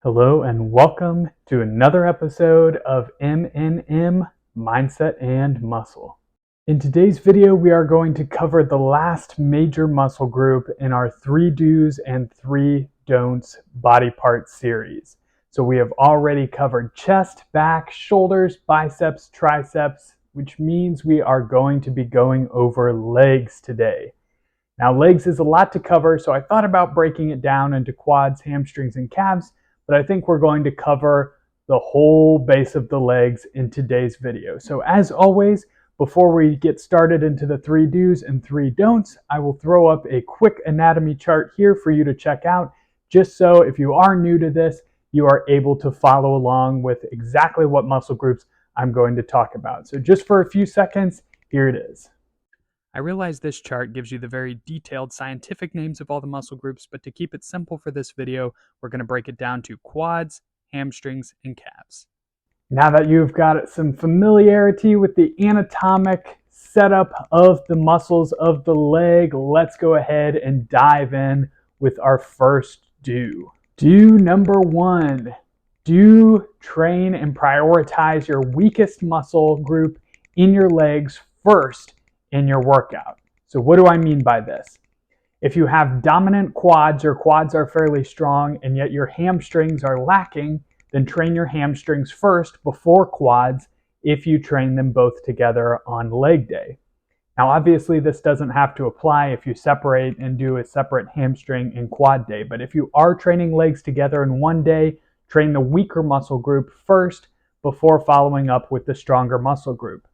Hello and welcome to another episode of MNM Mindset and Muscle. In today's video, we are going to cover the last major muscle group in our 3 do's and 3 don'ts body part series. So we have already covered chest, back, shoulders, biceps, triceps, which means we are going to be going over legs today. Now, legs is a lot to cover, so I thought about breaking it down into quads, hamstrings, and calves, but I think we're going to cover the whole base of the legs in today's video. So as always, before we get started into the 3 do's and 3 don'ts, I will throw up a quick anatomy chart here for you to check out, just so if you are new to this, you are able to follow along with exactly what muscle groups I'm going to talk about. So just for a few seconds, here it is. I realize this chart gives you the very detailed scientific names of all the muscle groups, but to keep it simple for this video, we're going to break it down to quads, hamstrings, and calves. Now that you've got some familiarity with the anatomic setup of the muscles of the leg, let's go ahead and dive in with our first do. Do number 1, do train and prioritize your weakest muscle group in your legs first in your workout. So what do I mean by this? If you have dominant quads or quads are fairly strong and yet your hamstrings are lacking, then train your hamstrings first before quads if you train them both together on leg day. Now obviously this doesn't have to apply if you separate and do a separate hamstring and quad day, but if you are training legs together in one day, train the weaker muscle group first before following up with the stronger muscle group.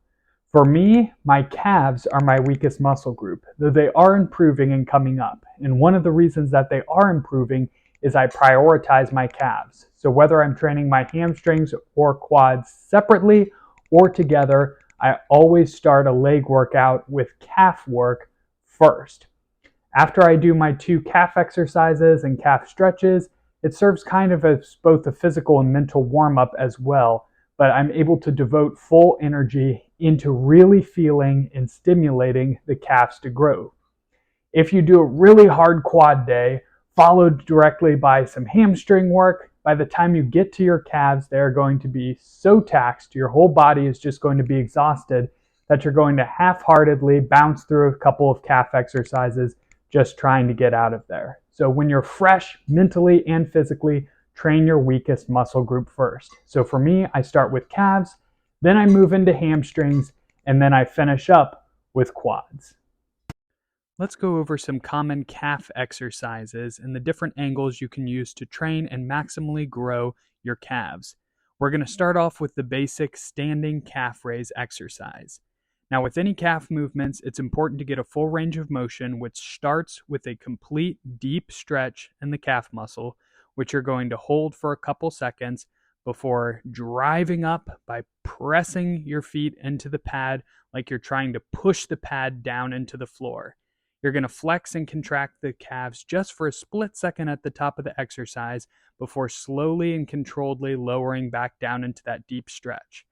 For me, my calves are my weakest muscle group, though they are improving and coming up. And one of the reasons that they are improving is I prioritize my calves. So whether I'm training my hamstrings or quads separately or together, I always start a leg workout with calf work first. After I do my 2 calf exercises and calf stretches, it serves kind of as both a physical and mental warm-up as well, but I'm able to devote full energy into really feeling and stimulating the calves to grow. If you do a really hard quad day, followed directly by some hamstring work, by the time you get to your calves, they're going to be so taxed, your whole body is just going to be exhausted, that you're going to half-heartedly bounce through a couple of calf exercises just trying to get out of there. So when you're fresh mentally and physically, train your weakest muscle group first. So for me, I start with calves, then I move into hamstrings, and then I finish up with quads. Let's go over some common calf exercises and the different angles you can use to train and maximally grow your calves. We're going to start off with the basic standing calf raise exercise. Now with any calf movements, it's important to get a full range of motion, which starts with a complete deep stretch in the calf muscle, which you're going to hold for a couple seconds before driving up by pressing your feet into the pad like you're trying to push the pad down into the floor. You're going to flex and contract the calves just for a split second at the top of the exercise before slowly and controlledly lowering back down into that deep stretch.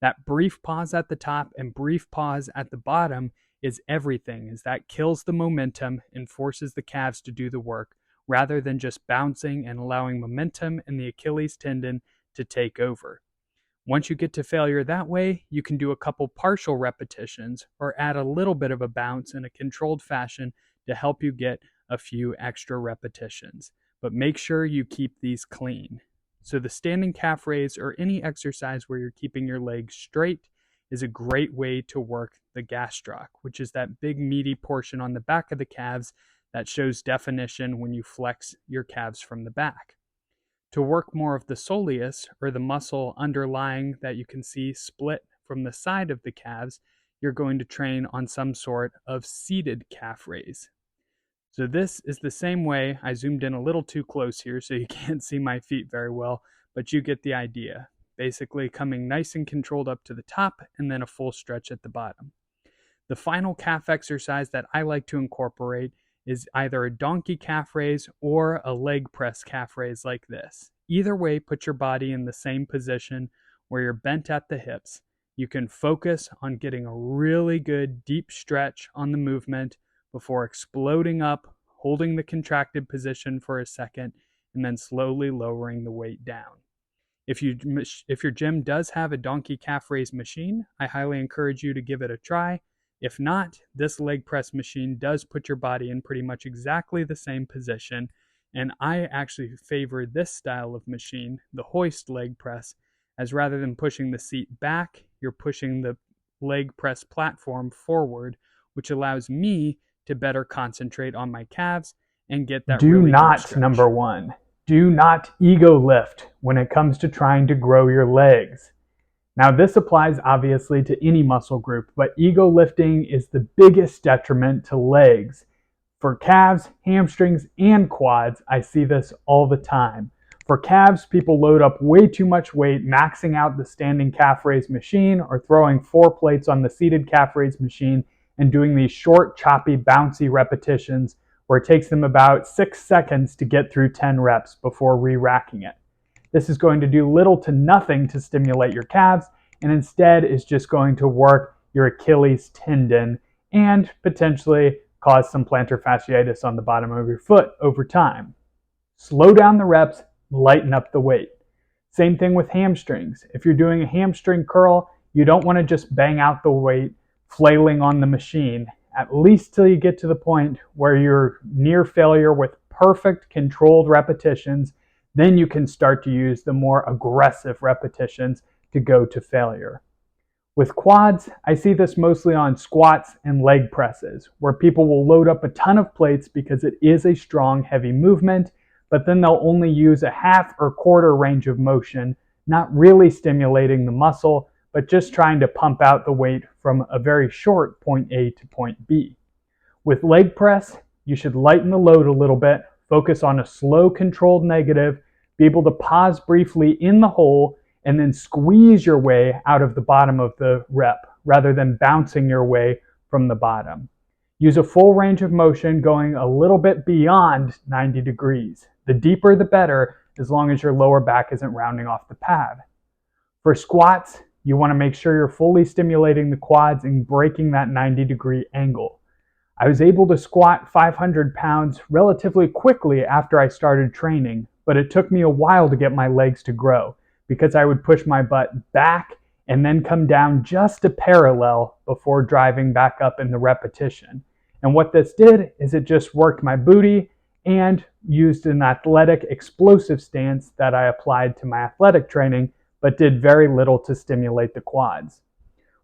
That brief pause at the top and brief pause at the bottom is everything, as that kills the momentum and forces the calves to do the work, rather than just bouncing and allowing momentum and the Achilles tendon to take over. Once you get to failure that way, you can do a couple partial repetitions or add a little bit of a bounce in a controlled fashion to help you get a few extra repetitions. But make sure you keep these clean. So the standing calf raise or any exercise where you're keeping your legs straight is a great way to work the gastroc, which is that big meaty portion on the back of the calves that shows definition when you flex your calves from the back. To work more of the soleus, or the muscle underlying that you can see split from the side of the calves, you're going to train on some sort of seated calf raise. So this is the same way. I zoomed in a little too close here so you can't see my feet very well, but you get the idea. Basically coming nice and controlled up to the top and then a full stretch at the bottom. The final calf exercise that I like to incorporate is either a donkey calf raise or a leg press calf raise like this. Either way, put your body in the same position where you're bent at the hips. You can focus on getting a really good deep stretch on the movement before exploding up, holding the contracted position for a second, and then slowly lowering the weight down. If your gym does have a donkey calf raise machine, I highly encourage you to give it a try. If not, this leg press machine does put your body in pretty much exactly the same position, and I actually favor this style of machine, the hoist leg press, as rather than pushing the seat back, you're pushing the leg press platform forward, which allows me to better concentrate on my calves and get that really good stretch. Number one, do not ego lift when it comes to trying to grow your legs. Now, this applies obviously to any muscle group, but ego lifting is the biggest detriment to legs. For calves, hamstrings, and quads, I see this all the time. For calves, people load up way too much weight, maxing out the standing calf raise machine or throwing 4 plates on the seated calf raise machine and doing these short, choppy, bouncy repetitions where it takes them about 6 seconds to get through 10 reps before re-racking it. This is going to do little to nothing to stimulate your calves, and instead is just going to work your Achilles tendon and potentially cause some plantar fasciitis on the bottom of your foot over time. Slow down the reps, lighten up the weight. Same thing with hamstrings. If you're doing a hamstring curl, you don't want to just bang out the weight, flailing on the machine, at least till you get to the point where you're near failure with perfect controlled repetitions. Then you can start to use the more aggressive repetitions to go to failure. With quads, I see this mostly on squats and leg presses, where people will load up a ton of plates because it is a strong, heavy movement, but then they'll only use a half or quarter range of motion, not really stimulating the muscle, but just trying to pump out the weight from a very short point A to point B. With leg press, you should lighten the load a little bit, focus on a slow, controlled negative, be able to pause briefly in the hole, and then squeeze your way out of the bottom of the rep, rather than bouncing your way from the bottom. Use a full range of motion going a little bit beyond 90 degrees. The deeper the better, as long as your lower back isn't rounding off the pad. For squats, you want to make sure you're fully stimulating the quads and breaking that 90-degree angle. I was able to squat 500 pounds relatively quickly after I started training, but it took me a while to get my legs to grow because I would push my butt back and then come down just a parallel before driving back up in the repetition. And what this did is it just worked my booty and used an athletic, explosive stance that I applied to my athletic training, but did very little to stimulate the quads.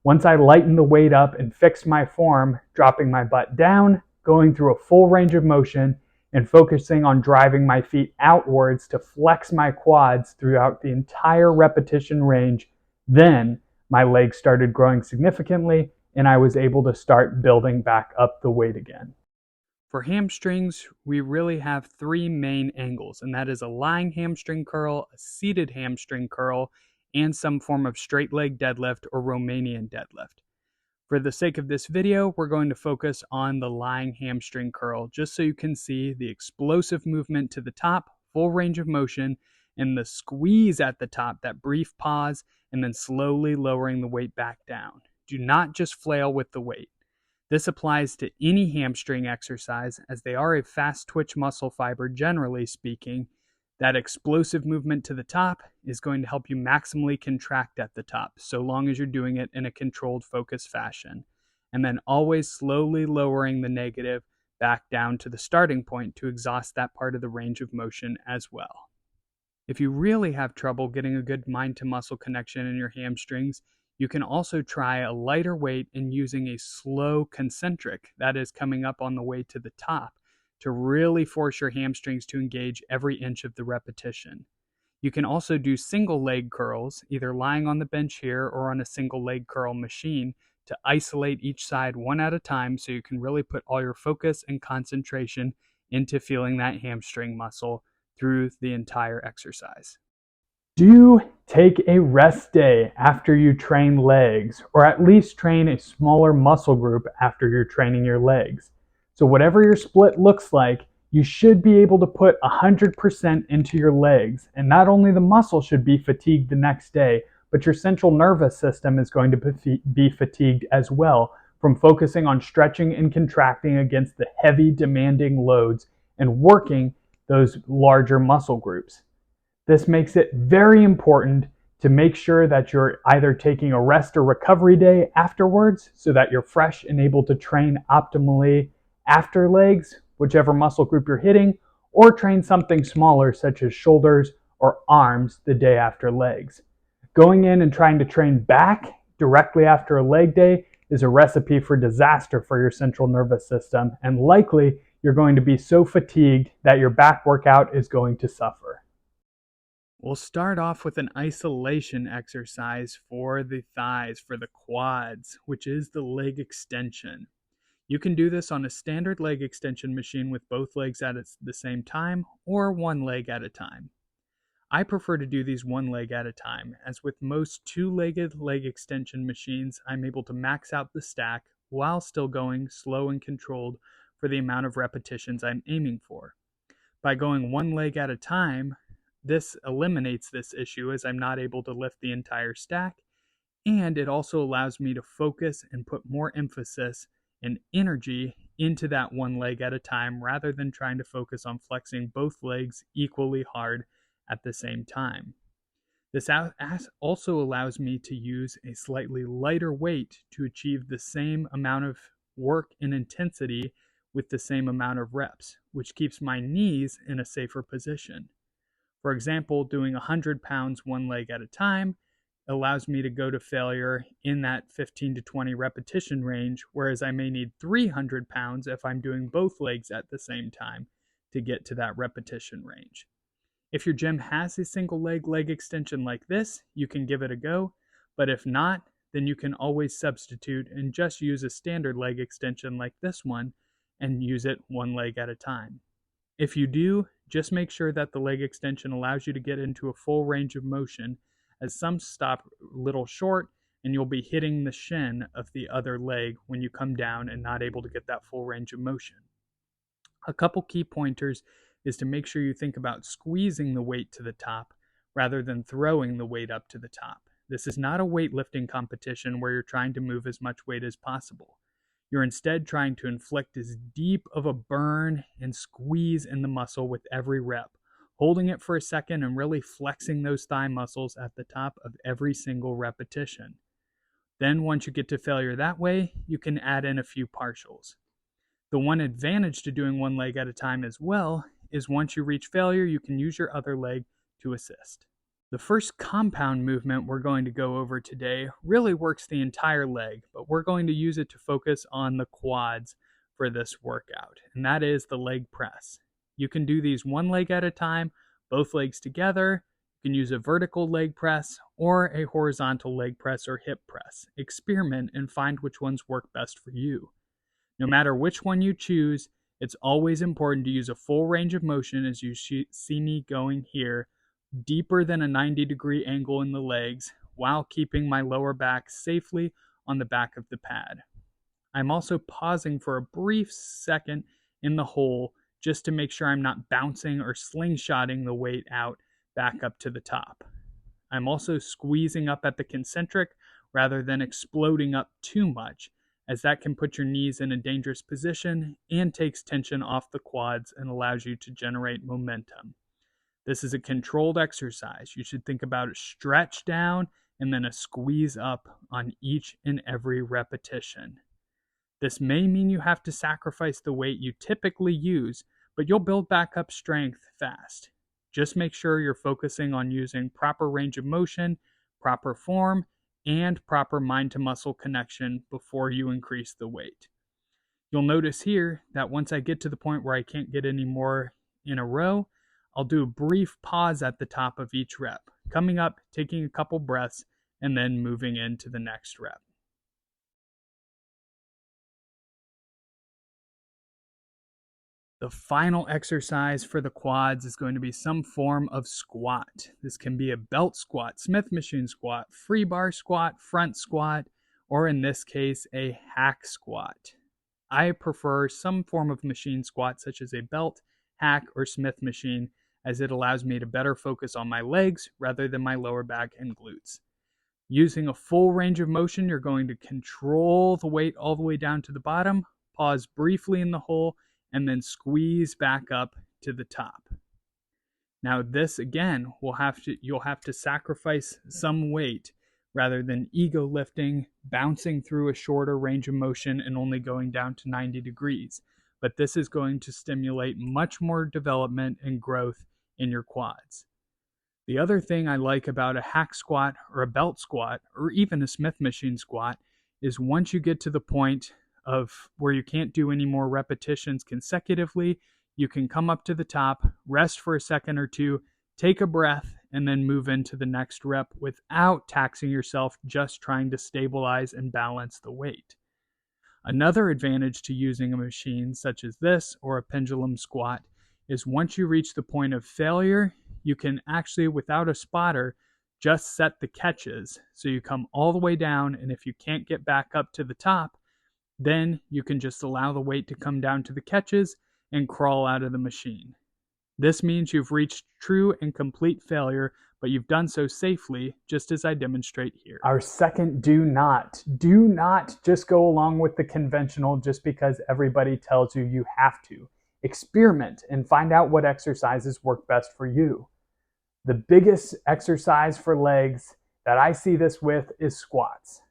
Once I lightened the weight up and fixed my form, dropping my butt down, going through a full range of motion, and focusing on driving my feet outwards to flex my quads throughout the entire repetition range, then my legs started growing significantly and I was able to start building back up the weight again. For hamstrings, we really have 3 main angles, and that is a lying hamstring curl, a seated hamstring curl, and some form of straight leg deadlift or Romanian deadlift. For the sake of this video, we're going to focus on the lying hamstring curl, just so you can see the explosive movement to the top, full range of motion, and the squeeze at the top, that brief pause, and then slowly lowering the weight back down. Do not just flail with the weight. This applies to any hamstring exercise, as they are a fast twitch muscle fiber generally speaking. That explosive movement to the top is going to help you maximally contract at the top, so long as you're doing it in a controlled, focused fashion. And then always slowly lowering the negative back down to the starting point to exhaust that part of the range of motion as well. If you really have trouble getting a good mind-to-muscle connection in your hamstrings, you can also try a lighter weight and using a slow concentric, that is coming up on the way to the top, to really force your hamstrings to engage every inch of the repetition. You can also do single leg curls, either lying on the bench here or on a single leg curl machine, to isolate each side one at a time so you can really put all your focus and concentration into feeling that hamstring muscle through the entire exercise. Do take a rest day after you train legs, or at least train a smaller muscle group after you're training your legs. So whatever your split looks like, you should be able to put 100% into your legs. And not only the muscle should be fatigued the next day, but your central nervous system is going to be fatigued as well from focusing on stretching and contracting against the heavy, demanding loads and working those larger muscle groups. This makes it very important to make sure that you're either taking a rest or recovery day afterwards so that you're fresh and able to train optimally after legs, whichever muscle group you're hitting, or train something smaller such as shoulders or arms the day after legs. Going in and trying to train back directly after a leg day is a recipe for disaster for your central nervous system, and likely you're going to be so fatigued that your back workout is going to suffer. We'll start off with an isolation exercise for the thighs, for the quads, which is the leg extension. You can do this on a standard leg extension machine with both legs at the same time, or one leg at a time. I prefer to do these one leg at a time, as with most two-legged leg extension machines, I'm able to max out the stack while still going slow and controlled for the amount of repetitions I'm aiming for. By going one leg at a time, this eliminates this issue as I'm not able to lift the entire stack, and it also allows me to focus and put more emphasis and energy into that one leg at a time rather than trying to focus on flexing both legs equally hard at the same time. This also allows me to use a slightly lighter weight to achieve the same amount of work and intensity with the same amount of reps, which keeps my knees in a safer position. For example, doing 100 pounds one leg at a time allows me to go to failure in that 15 to 20 repetition range, whereas I may need 300 pounds if I'm doing both legs at the same time to get to that repetition range. If your gym has a single leg extension like this, you can give it a go, but if not, then you can always substitute and just use a standard leg extension like this one and use it one leg at a time. If you do, just make sure that the leg extension allows you to get into a full range of motion, as some stop a little short and you'll be hitting the shin of the other leg when you come down and not able to get that full range of motion. A couple key pointers is to make sure you think about squeezing the weight to the top rather than throwing the weight up to the top. This is not a weightlifting competition where you're trying to move as much weight as possible. You're instead trying to inflict as deep of a burn and squeeze in the muscle with every rep, holding it for a second and really flexing those thigh muscles at the top of every single repetition. Then once you get to failure that way, you can add in a few partials. The one advantage to doing one leg at a time as well is once you reach failure, you can use your other leg to assist. The first compound movement we're going to go over today really works the entire leg, but we're going to use it to focus on the quads for this workout, and that is the leg press. You can do these one leg at a time, both legs together. You can use a vertical leg press or a horizontal leg press or hip press. Experiment and find which ones work best for you. No matter which one you choose, it's always important to use a full range of motion, as you see me going here, deeper than a 90-degree angle in the legs while keeping my lower back safely on the back of the pad. I'm also pausing for a brief second in the hole just to make sure I'm not bouncing or slingshotting the weight out back up to the top. I'm also squeezing up at the concentric rather than exploding up too much, as that can put your knees in a dangerous position and takes tension off the quads and allows you to generate momentum. This is a controlled exercise. You should think about a stretch down and then a squeeze up on each and every repetition. This may mean you have to sacrifice the weight you typically use, but you'll build back up strength fast. Just make sure you're focusing on using proper range of motion, proper form, and proper mind-to-muscle connection before you increase the weight. You'll notice here that once I get to the point where I can't get any more in a row, I'll do a brief pause at the top of each rep, coming up, taking a couple breaths, and then moving into the next rep. The final exercise for the quads is going to be some form of squat. This can be a belt squat, Smith machine squat, free bar squat, front squat, or in this case, a hack squat. I prefer some form of machine squat such as a belt, hack, or Smith machine, as it allows me to better focus on my legs rather than my lower back and glutes. Using a full range of motion, you're going to control the weight all the way down to the bottom, pause briefly in the hole, and then squeeze back up to the top. Now this again you'll have to sacrifice some weight rather than ego lifting, bouncing through a shorter range of motion and only going down to 90 degrees. But this is going to stimulate much more development and growth in your quads. The other thing I like about a hack squat or a belt squat or even a Smith machine squat is once you get to the point of where you can't do any more repetitions consecutively, you can come up to the top, rest for a second or two, take a breath, and then move into the next rep without taxing yourself just trying to stabilize and balance the weight. Another advantage to using a machine such as this or a pendulum squat is once you reach the point of failure, you can actually, without a spotter, just set the catches. So you come all the way down, and if you can't get back up to the top, then you can just allow the weight to come down to the catches and crawl out of the machine. This means you've reached true and complete failure, but you've done so safely, just as I demonstrate here. Our second do not just go along with the conventional just because everybody tells you you have to. Experiment and find out what exercises work best for you. The biggest exercise for legs that I see this with is squats.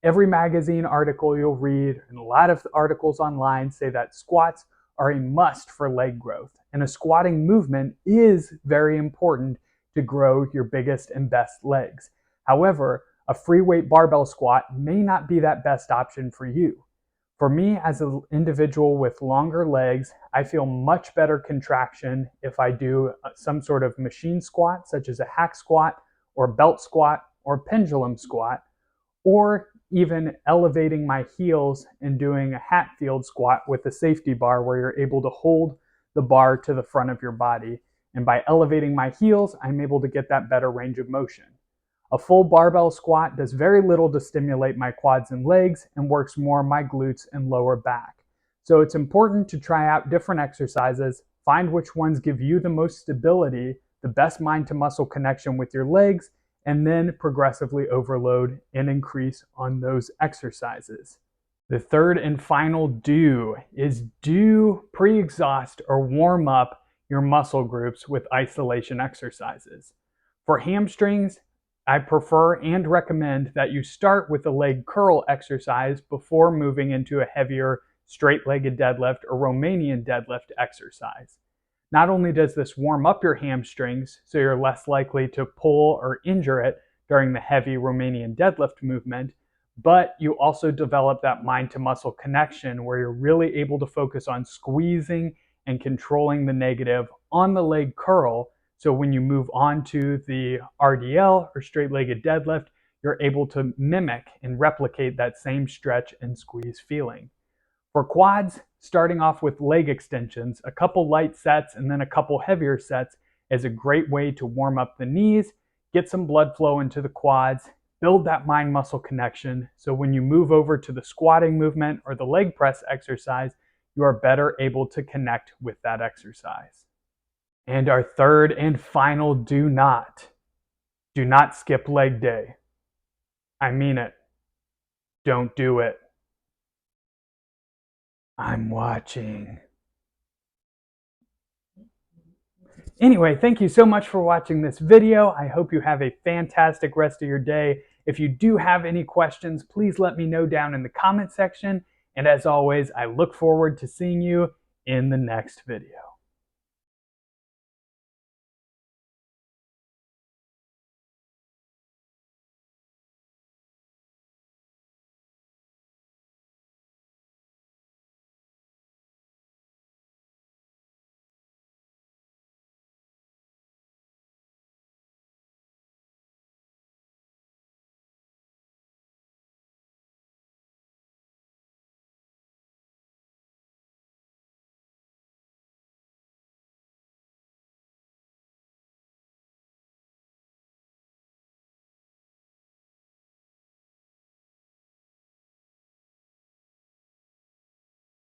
Every magazine article you'll read and a lot of articles online say that squats are a must for leg growth, and a squatting movement is very important to grow your biggest and best legs. However, a free weight barbell squat may not be that best option for you. For me, as an individual with longer legs, I feel much better contraction if I do some sort of machine squat, such as a hack squat or belt squat or pendulum squat, or even elevating my heels and doing a Hatfield squat with a safety bar where you're able to hold the bar to the front of your body. And by elevating my heels, I'm able to get that better range of motion. A full barbell squat does very little to stimulate my quads and legs and works more my glutes and lower back. So it's important to try out different exercises, find which ones give you the most stability, the best mind to muscle connection with your legs, and then progressively overload and increase on those exercises. The third and final do is do pre-exhaust or warm up your muscle groups with isolation exercises. For hamstrings, I prefer and recommend that you start with a leg curl exercise before moving into a heavier straight-legged deadlift or Romanian deadlift exercise. Not only does this warm up your hamstrings, so you're less likely to pull or injure it during the heavy Romanian deadlift movement, but you also develop that mind to muscle connection where you're really able to focus on squeezing and controlling the negative on the leg curl. So when you move on to the RDL or straight-legged deadlift, you're able to mimic and replicate that same stretch and squeeze feeling. For quads, starting off with leg extensions, a couple light sets and then a couple heavier sets is a great way to warm up the knees, get some blood flow into the quads, build that mind-muscle connection, so when you move over to the squatting movement or the leg press exercise, you are better able to connect with that exercise. And our third and final do not skip leg day. I mean it. Don't do it. I'm watching. Anyway, thank you so much for watching this video. I hope you have a fantastic rest of your day. If you do have any questions, please let me know down in the comment section. And as always, I look forward to seeing you in the next video.